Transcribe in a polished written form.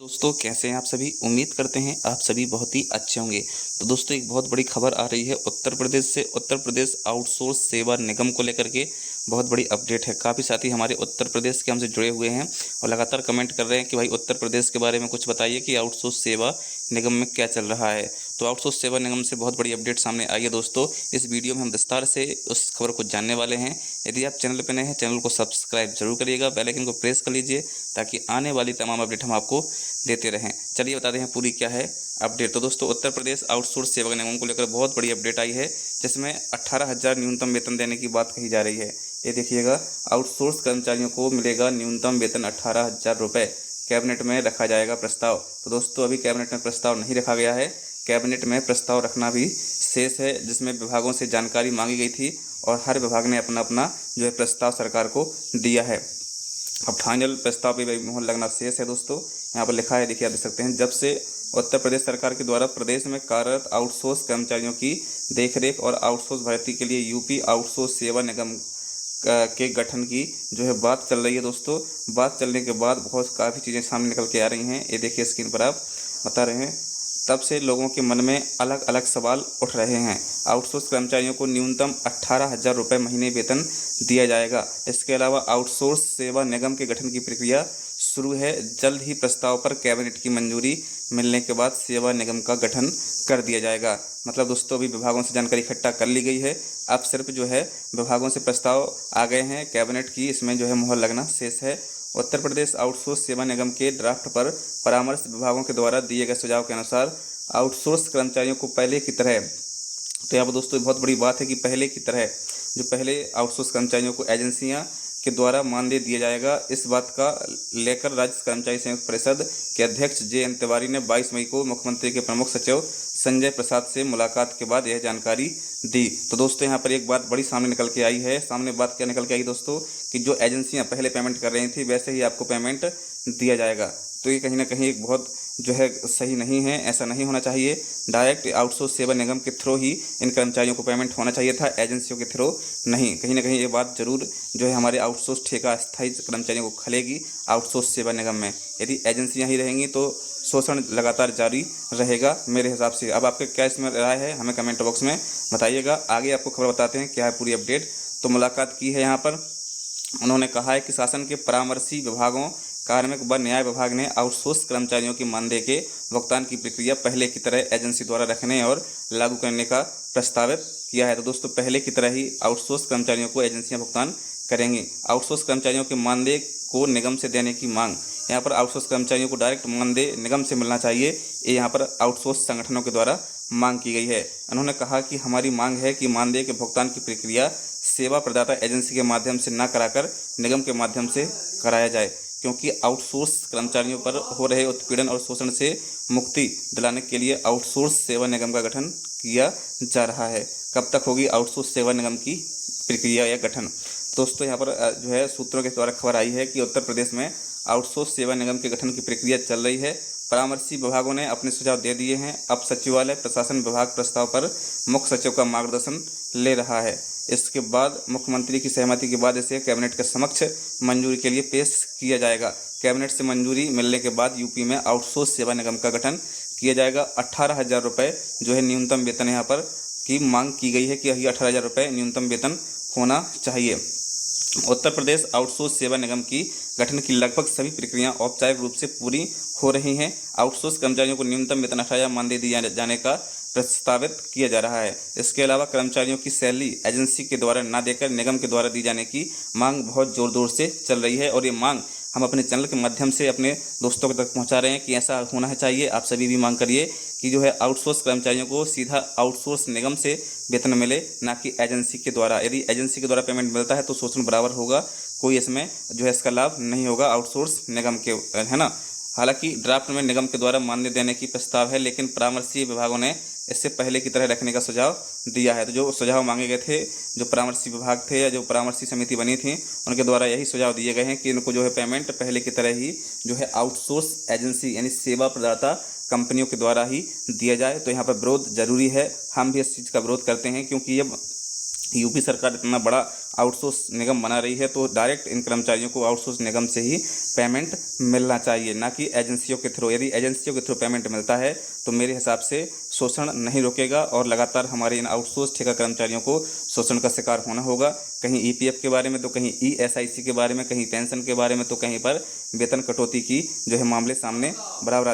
दोस्तों कैसे हैं आप सभी। उम्मीद करते हैं आप सभी बहुत ही अच्छे होंगे। तो दोस्तों एक बहुत बड़ी खबर आ रही है उत्तर प्रदेश से। उत्तर प्रदेश आउटसोर्स सेवा निगम को लेकर के बहुत बड़ी अपडेट है। काफ़ी साथी हमारे उत्तर प्रदेश के हमसे जुड़े हुए हैं और लगातार कमेंट कर रहे हैं कि भाई उत्तर प्रदेश के बारे में कुछ बताइए कि आउटसोर्स सेवा निगम में क्या चल रहा है। तो आउटसोर्स सेवा निगम से बहुत बड़ी अपडेट सामने आई है दोस्तों। इस वीडियो में हम विस्तार से उस खबर को जानने वाले हैं। यदि आप चैनल पर नए हैं चैनल को सब्सक्राइब जरूर करिएगा, बेल आइकन को प्रेस कर लीजिए ताकि आने वाली तमाम अपडेट हम आपको देते रहें। चलिए बताते हैं पूरी क्या है अपडेट। तो दोस्तों उत्तर प्रदेश आउटसोर्स सेवा निगम को लेकर बहुत बड़ी अपडेट आई है, जिसमें 18,000 न्यूनतम वेतन देने की बात कही जा रही है। ये देखिएगा, आउटसोर्स कर्मचारियों को मिलेगा न्यूनतम वेतन 18,000 रुपये। कैबिनेट में रखा जाएगा प्रस्ताव। तो दोस्तों अभी कैबिनेट में प्रस्ताव नहीं रखा गया है। कैबिनेट में प्रस्ताव रखना भी शेष है, जिसमें विभागों से जानकारी मांगी गई थी और हर विभाग ने अपना अपना जो है प्रस्ताव सरकार को दिया है। अब फाइनल प्रस्ताव पे मोहर लगना शेष है दोस्तों। यहाँ पर लिखा है, देखिए आप देख सकते हैं, जब से उत्तर प्रदेश सरकार के द्वारा प्रदेश में कार्यरत आउटसोर्स कर्मचारियों की देखरेख और आउटसोर्स भर्ती के लिए यूपी आउटसोर्स सेवा निगम के गठन की जो है बात चल रही है दोस्तों। बात चलने के बाद बहुत काफ़ी चीज़ें सामने निकल के आ रही हैं। ये देखिए स्क्रीन पर आप बता रहे हैं, तब से लोगों के मन में अलग अलग सवाल उठ रहे हैं। आउटसोर्स कर्मचारियों को न्यूनतम 18,000 रुपये महीने वेतन दिया जाएगा। इसके अलावा आउटसोर्स सेवा निगम के गठन की प्रक्रिया शुरू है। जल्द ही प्रस्ताव पर कैबिनेट की मंजूरी मिलने के बाद सेवा निगम का गठन कर दिया जाएगा। मतलब दोस्तों अभी विभागों से जानकारी इकट्ठा कर ली गई है। अब सिर्फ जो है विभागों से प्रस्ताव आ गए हैं कैबिनेट की, इसमें जो है मुहर लगना शेष है। उत्तर प्रदेश आउटसोर्स सेवा निगम के ड्राफ्ट पर परामर्श विभागों के द्वारा दिए गए सुझाव के अनुसार आउटसोर्स कर्मचारियों को पहले की तरह, तो यहाँ पर दोस्तों बहुत बड़ी बात है कि पहले की तरह जो पहले आउटसोर्स कर्मचारियों को एजेंसियां के द्वारा मानदेय दिया जाएगा। इस बात का लेकर राज्य कर्मचारी संयुक्त परिषद के अध्यक्ष JN तिवारी ने 22 मई को मुख्यमंत्री के प्रमुख सचिव संजय प्रसाद से मुलाकात के बाद यह जानकारी दी। तो दोस्तों यहाँ पर एक बात बड़ी सामने निकल के आई है। सामने बात क्या निकल के आई दोस्तों, कि जो एजेंसियां पहले पेमेंट कर रही थी वैसे ही आपको पेमेंट दिया जाएगा। तो ये कहीं ना कहीं एक बहुत जो है सही नहीं है, ऐसा नहीं होना चाहिए। डायरेक्ट आउटसोर्स सेवा निगम के थ्रू ही इन कर्मचारियों को पेमेंट होना चाहिए था, एजेंसियों के थ्रू नहीं। कहीं ना कहीं ये बात जरूर जो है हमारे आउटसोर्स ठेका स्थायी कर्मचारियों को खलेगी आउटसोर्स सेवा निगम में। यदि एजेंसियां ही रहेंगी तो शोषण लगातार जारी रहेगा मेरे हिसाब से। अब आपके क्या इसमें राय है हमें कमेंट बॉक्स में बताइएगा। आगे आपको खबर बताते हैं क्या है पूरी अपडेट। तो मुलाकात की है यहाँ पर, उन्होंने कहा है कि शासन के परामर्शी विभागों कार्मिक व न्याय विभाग ने आउटसोर्स कर्मचारियों की मानदेय के भुगतान की प्रक्रिया पहले की तरह एजेंसी द्वारा रखने और लागू करने का प्रस्तावित किया है। तो दोस्तों पहले की तरह ही आउटसोर्स कर्मचारियों को एजेंसियां भुगतान करेंगी। आउटसोर्स कर्मचारियों के मानदेय को निगम से देने की मांग, यहाँ पर आउटसोर्स कर्मचारियों को डायरेक्ट मानदेय निगम से मिलना चाहिए, ये यहाँ पर आउटसोर्स संगठनों के द्वारा मांग की गई है। उन्होंने कहा कि हमारी मांग है कि मानदेय के भुगतान की प्रक्रिया सेवा प्रदाता एजेंसी के माध्यम से न कराकर निगम के माध्यम से कराया जाए, क्योंकि आउटसोर्स कर्मचारियों पर हो रहे उत्पीड़न और शोषण से मुक्ति दिलाने के लिए आउटसोर्स सेवा निगम का गठन किया जा रहा है। कब तक होगी आउटसोर्स सेवा निगम की प्रक्रिया या गठन। दोस्तों यहाँ पर जो है सूत्रों के द्वारा खबर आई है कि उत्तर प्रदेश में आउटसोर्स सेवा निगम के गठन की प्रक्रिया चल रही है। परामर्शी विभागों ने अपने सुझाव दे दिए हैं। अब सचिवालय प्रशासन विभाग प्रस्ताव पर मुख्य सचिव का मार्गदर्शन ले रहा है। इसके बाद मुख्यमंत्री की सहमति के बाद इसे कैबिनेट के समक्ष मंजूरी के लिए पेश किया जाएगा। कैबिनेट से मंजूरी मिलने के बाद यूपी में आउटसोर्स सेवा निगम का गठन किया जाएगा। 18,000 रुपये जो है न्यूनतम वेतन यहाँ पर की मांग की गई है कि यही 18,000 रुपये न्यूनतम वेतन होना चाहिए। उत्तर प्रदेश आउटसोर्स सेवा निगम की गठन की लगभग सभी प्रक्रियाएं औपचारिक रूप से पूरी हो रही हैं। आउटसोर्स कर्मचारियों को न्यूनतम वेतन 18,000 मानदेय दिए जाने का प्रस्तावित किया जा रहा है। इसके अलावा कर्मचारियों की सैलरी एजेंसी के द्वारा न देकर निगम के द्वारा दी जाने की मांग बहुत जोर शोर से चल रही है और ये मांग हम अपने चैनल के माध्यम से अपने दोस्तों तक पहुंचा रहे हैं कि ऐसा होना चाहिए। आप सभी भी मांग करिए कि जो है आउटसोर्स कर्मचारियों को सीधा आउटसोर्स निगम से वेतन मिले, ना कि एजेंसी के द्वारा। यदि एजेंसी के द्वारा पेमेंट मिलता है तो शोषण बराबर होगा, कोई इसमें जो है इसका लाभ नहीं होगा आउटसोर्स निगम के, है ना। हालांकि ड्राफ्ट में निगम के द्वारा मान्य देने की प्रस्ताव है, लेकिन परामर्शी विभागों ने इससे पहले की तरह रखने का सुझाव दिया है। तो जो सुझाव मांगे गए थे, जो परामर्शी विभाग थे या जो परामर्शी समिति बनी थी, उनके द्वारा यही सुझाव दिए गए हैं कि इनको जो है पेमेंट पहले की तरह ही जो है आउटसोर्स एजेंसी यानी सेवा प्रदाता कंपनियों के द्वारा ही दिया जाए। तो यहाँ पर विरोध जरूरी है, हम भी इस चीज़ का विरोध करते हैं, क्योंकि ये यूपी सरकार इतना बड़ा आउटसोर्स निगम बना रही है, तो डायरेक्ट इन कर्मचारियों को आउटसोर्स निगम से ही पेमेंट मिलना चाहिए, ना कि एजेंसियों के थ्रू। यदि एजेंसियों के थ्रू पेमेंट मिलता है तो मेरे हिसाब से शोषण नहीं रुकेगा और लगातार हमारे इन आउटसोर्स ठेका कर्मचारियों को शोषण का शिकार होना होगा। कहीं ईपीएफ के बारे में, तो कहीं ईएसआईसी के बारे में, कहीं पेंशन के बारे में, तो कहीं पर वेतन कटौती की जो है मामले सामने बराबर